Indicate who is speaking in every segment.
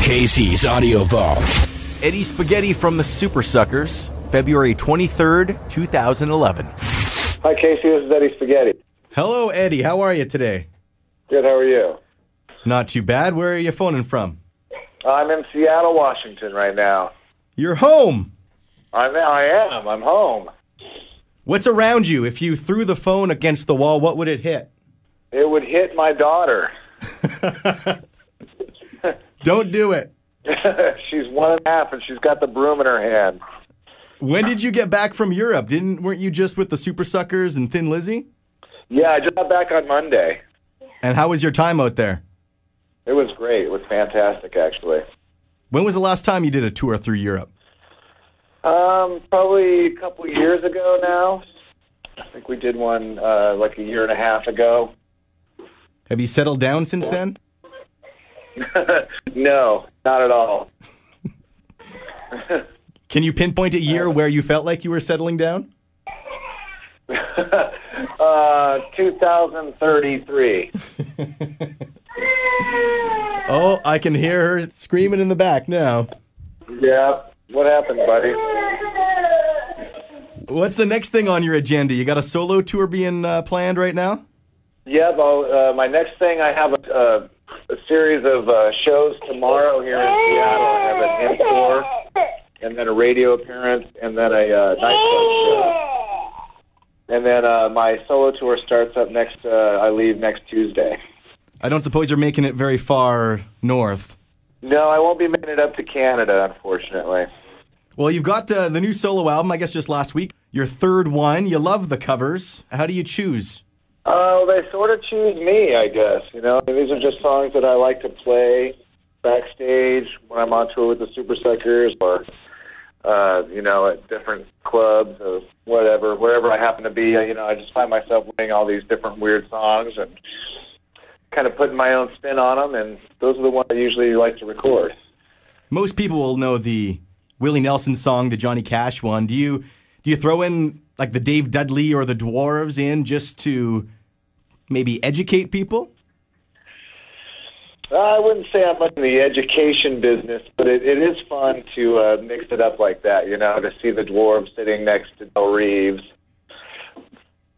Speaker 1: KC's Audio Vault.
Speaker 2: Eddie Spaghetti from the Supersuckers, February 23rd, 2011.
Speaker 3: Hi, Casey. This is Eddie Spaghetti.
Speaker 2: Hello, Eddie. How are you today?
Speaker 3: Good. How are you?
Speaker 2: Not too bad. Where are you phoning from?
Speaker 3: I'm in Seattle, Washington right now.
Speaker 2: You're home.
Speaker 3: I am. I'm home.
Speaker 2: What's around you? If you threw the phone against the wall, what would it hit?
Speaker 3: It would hit my daughter.
Speaker 2: Don't do it.
Speaker 3: She's 1.5, and she's got the broom in her hand.
Speaker 2: When did you get back from Europe? Weren't you just with the Supersuckers and Thin Lizzy?
Speaker 3: Yeah, I just got back on Monday.
Speaker 2: And how was your time out there?
Speaker 3: It was great. It was fantastic, actually.
Speaker 2: When was the last time you did a tour through Europe?
Speaker 3: Probably a couple of years ago now. I think we did one like a year and a half ago.
Speaker 2: Have you settled down since then?
Speaker 3: No, not at all.
Speaker 2: Can you pinpoint a year where you felt like you were settling down?
Speaker 3: 2033.
Speaker 2: Oh, I can hear her screaming in the back now.
Speaker 3: Yeah. What happened, buddy?
Speaker 2: What's the next thing on your agenda? You got a solo tour being planned right now?
Speaker 3: Yeah, my next thing, I have a series of shows tomorrow here in Seattle. I have an in-tour, and then a radio appearance, and then a nightclub show. And then my solo tour starts up I leave next Tuesday.
Speaker 2: I don't suppose you're making it very far north.
Speaker 3: No, I won't be making it up to Canada, unfortunately.
Speaker 2: Well, you've got the new solo album, I guess just last week. Your third one. You love the covers. How do you choose?
Speaker 3: They sort of choose me, I guess. You know, these are just songs that I like to play backstage when I'm on tour with the Supersuckers, or at different clubs or whatever, wherever I happen to be. I just find myself playing all these different weird songs and kind of putting my own spin on them, and those are the ones I usually like to record.
Speaker 2: Most people will know the Willie Nelson song, the Johnny Cash one. Do you throw in like the Dave Dudley or the Dwarves in just to maybe educate people?
Speaker 3: I wouldn't say I'm in the education business, but it is fun to mix it up like that, to see the Dwarves sitting next to Del Reeves,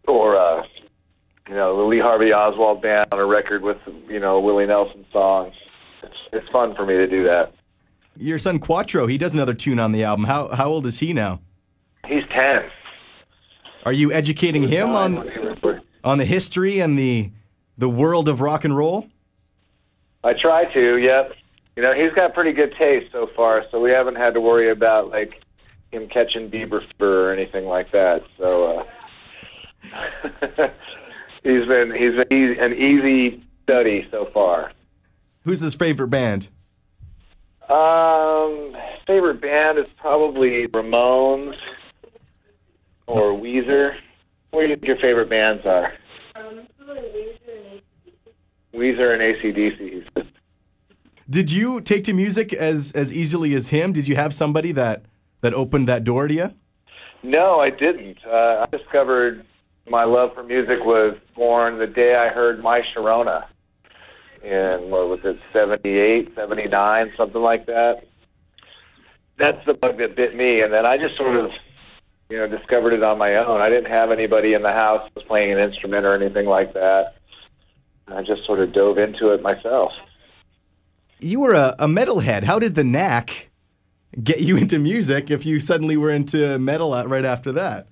Speaker 3: or the Lee Harvey Oswald band on a record with a Willie Nelson song. It's fun for me to do that.
Speaker 2: Your son Quattro, he does another tune on the album. How old is he now?
Speaker 3: He's 10.
Speaker 2: Are you educating him on the history and the world of rock and roll?
Speaker 3: I try to, yep. He's got pretty good taste so far, so we haven't had to worry about like him catching Bieber fever or anything like that. So he's been an easy study so far.
Speaker 2: Who's his favorite band?
Speaker 3: Favorite band is probably Ramones or Weezer. What do you think your favorite bands are? Weezer and AC/DC.
Speaker 2: Did you take to music as easily as him? Did you have somebody that opened that door to you?
Speaker 3: No, I didn't. I discovered my love for music was born the day I heard My Sharona in, what was it, 78, 79, something like that. That's the bug that bit me, and then I just sort of, discovered it on my own. I didn't have anybody in the house who was playing an instrument or anything like that. I just sort of dove into it myself.
Speaker 2: You were a metalhead. How did the Knack get you into music if you suddenly were into metal right after that?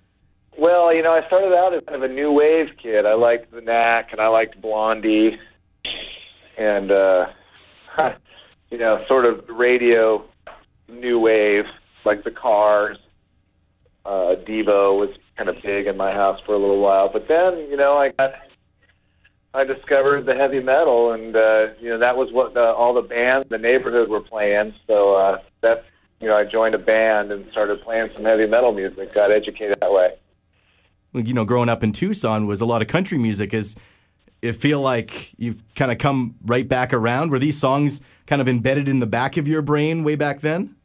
Speaker 3: Well, I started out as kind of a new wave kid. I liked the Knack, and I liked Blondie, and, sort of radio new wave, like the Cars. Devo was kind of big in my house for a little while. But then, I discovered the heavy metal, and, that was what all the bands in the neighborhood were playing. So I joined a band and started playing some heavy metal music, got educated that way.
Speaker 2: Well, growing up in Tucson was a lot of country music. Does it feel like you've kind of come right back around? Were these songs kind of embedded in the back of your brain way back then?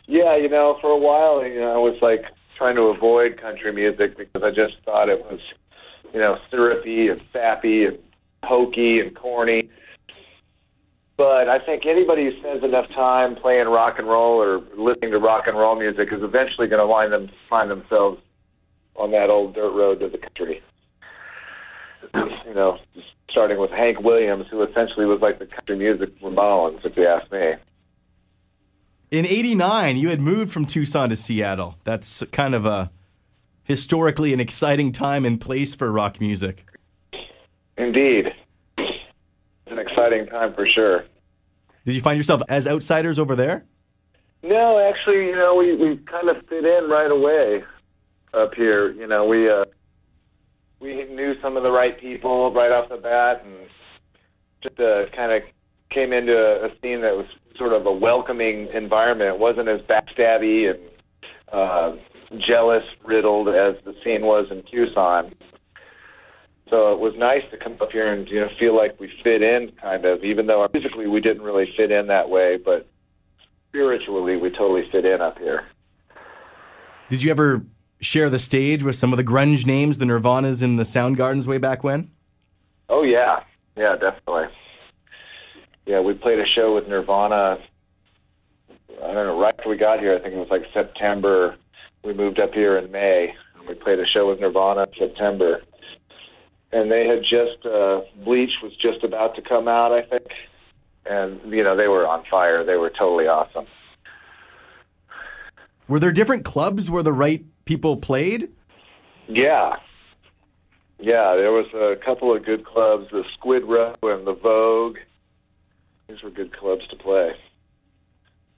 Speaker 2: Yeah,
Speaker 3: for a while, I was like trying to avoid country music because I just thought it was, syrupy and sappy and hokey and corny. But I think anybody who spends enough time playing rock and roll or listening to rock and roll music is eventually going to find themselves on that old dirt road to the country. You know, starting with Hank Williams, who essentially was like the country music Ramones, if you ask me.
Speaker 2: In '89, you had moved from Tucson to Seattle. That's kind of a historically an exciting time and place for rock music.
Speaker 3: Indeed. It's an exciting time for sure.
Speaker 2: Did you find yourself as outsiders over there?
Speaker 3: No, actually, you know, we kind of fit in right away up here. You know, we knew some of the right people right off the bat, and just kind of came into a scene that was sort of a welcoming environment. It wasn't as backstabby and jealous-riddled as the scene was in Tucson. So it was nice to come up here and, you know, feel like we fit in, kind of, even though physically we didn't really fit in that way, but spiritually we totally fit in up here.
Speaker 2: Did you ever share the stage with some of the grunge names, the Nirvanas and the Soundgardens way back when?
Speaker 3: Oh, yeah. Yeah, definitely. Yeah, we played a show with Nirvana, I don't know, right after we got here. I think it was like September. We moved up here in May, and we played a show with Nirvana in September. And they had just, Bleach was just about to come out, I think. And, you know, they were on fire. They were totally awesome.
Speaker 2: Were there different clubs where the right people played?
Speaker 3: Yeah. Yeah, there was a couple of good clubs, the Squid Row and the Vogue. These were good clubs to play.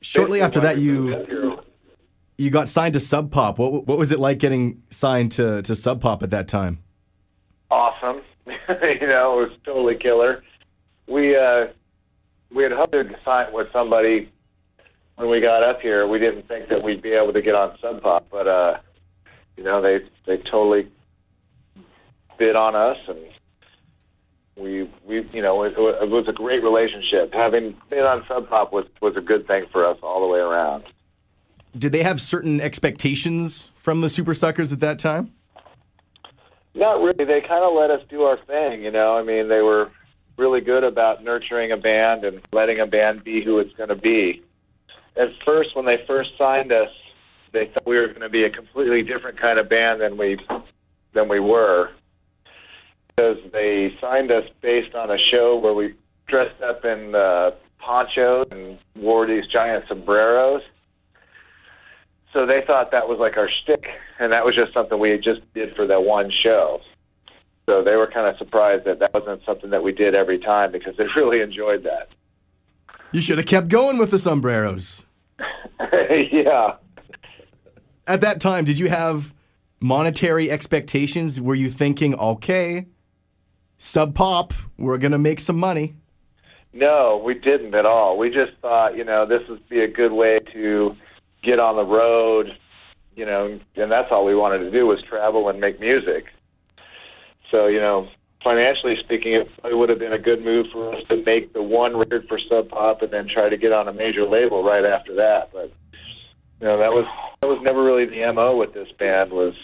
Speaker 2: Shortly after that, you got signed to Sub Pop. What was it like getting signed to Sub Pop at that time?
Speaker 3: Awesome. You know, it was totally killer. We had hoped to sign with somebody when we got up here. We didn't think that we'd be able to get on Sub Pop, but you know, they totally bid on us, and we you know, it was a great relationship. Having been on Sub Pop was a good thing for us all the way around.
Speaker 2: Did they have certain expectations from the Supersuckers at that time?
Speaker 3: Not really. They kind of let us do our thing, you know. I mean, they were really good about nurturing a band and letting a band be who it's going to be. At first, when they first signed us, they thought we were going to be a completely different kind of band than we were, because they signed us based on a show where we dressed up in ponchos and wore these giant sombreros. So they thought that was like our shtick, and that was just something we just did for that one show. So they were kind of surprised that that wasn't something that we did every time, because they really enjoyed that.
Speaker 2: You should have kept going with the sombreros.
Speaker 3: Yeah.
Speaker 2: At that time, did you have monetary expectations? Were you thinking, okay, Sub Pop, we're going to make some money?
Speaker 3: No, we didn't at all. We just thought, you know, this would be a good way to get on the road, you know, and that's all we wanted to do, was travel and make music. So, you know, financially speaking, it probably would have been a good move for us to make the one record for Sub Pop and then try to get on a major label right after that. But, you know, that was never really the MO with this band, was,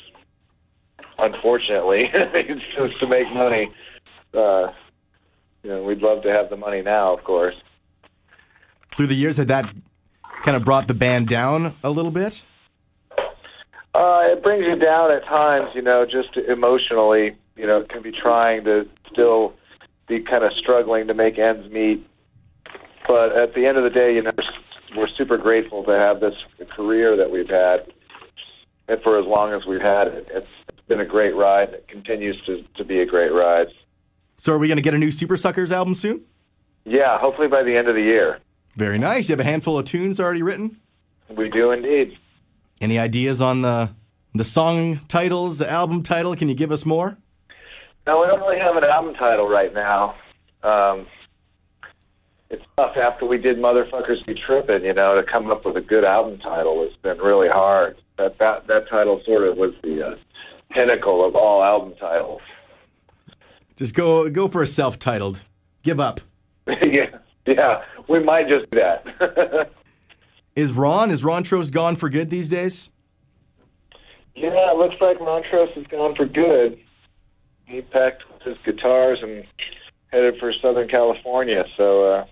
Speaker 3: unfortunately, it's just to make money. You know, we'd love to have the money now, of course.
Speaker 2: Through the years, had that kind of brought the band down a little bit?
Speaker 3: It brings you down at times, you know, just emotionally. You know, it can be trying to still be kind of struggling to make ends meet. But at the end of the day, you know, we're super grateful to have this career that we've had. And for as long as we've had it, it's been a great ride. It continues to be a great ride.
Speaker 2: So are we going to get a new Supersuckers album soon?
Speaker 3: Yeah, hopefully by the end of the year.
Speaker 2: Very nice. You have a handful of tunes already written?
Speaker 3: We do indeed. Any
Speaker 2: ideas on the song titles, the album title? Can you give us more?
Speaker 3: No, we don't really have an album title right now. It's tough. After we did Motherfuckers Be Trippin', you know, to come up with a good album title has been really hard. That title sort of was the pinnacle of all album titles.
Speaker 2: Just go for a self-titled. Give up.
Speaker 3: Yeah, we might just do that.
Speaker 2: Is Rontrose gone for good these days?
Speaker 3: Yeah, it looks like Montrose is gone for good. He packed his guitars and headed for Southern California, so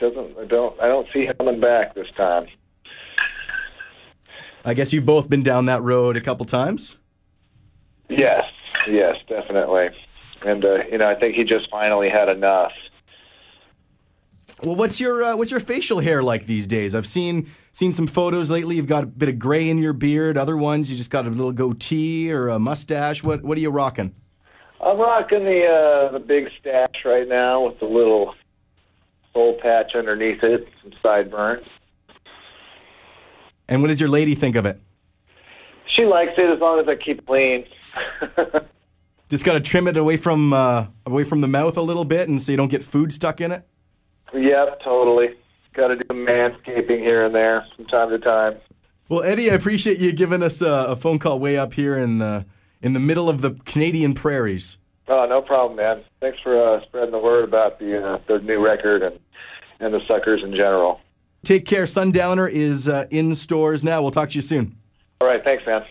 Speaker 3: I don't see him coming back this time.
Speaker 2: I guess you've both been down that road a couple times?
Speaker 3: Yes, definitely. And I think he just finally had enough.
Speaker 2: Well, what's your facial hair like these days? I've seen some photos lately. You've got a bit of gray in your beard. Other ones, you just got a little goatee or a mustache. What are you rocking?
Speaker 3: I'm rocking the big stash right now with the little soul patch underneath it, some sideburns.
Speaker 2: And what does your lady think of it?
Speaker 3: She likes it as long as I keep it clean.
Speaker 2: Just got to trim it away from the mouth a little bit, and so you don't get food stuck in it.
Speaker 3: Yep, totally. Got to do some manscaping here and there from time to time.
Speaker 2: Well, Eddie, I appreciate you giving us a phone call way up here in the middle of the Canadian prairies.
Speaker 3: Oh, no problem, man. Thanks for spreading the word about the new record and the Suckers in general.
Speaker 2: Take care. Sundowner is in stores now. We'll talk to you soon.
Speaker 3: All right, thanks, man.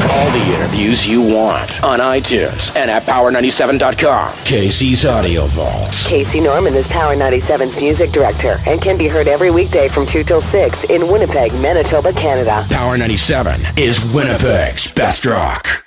Speaker 1: All the interviews you want on iTunes and at Power97.com. Casey's Audio Vault.
Speaker 4: Casey Norman is Power 97's music director and can be heard every weekday from 2 till 6 in Winnipeg, Manitoba, Canada.
Speaker 1: Power 97 is Winnipeg's best rock.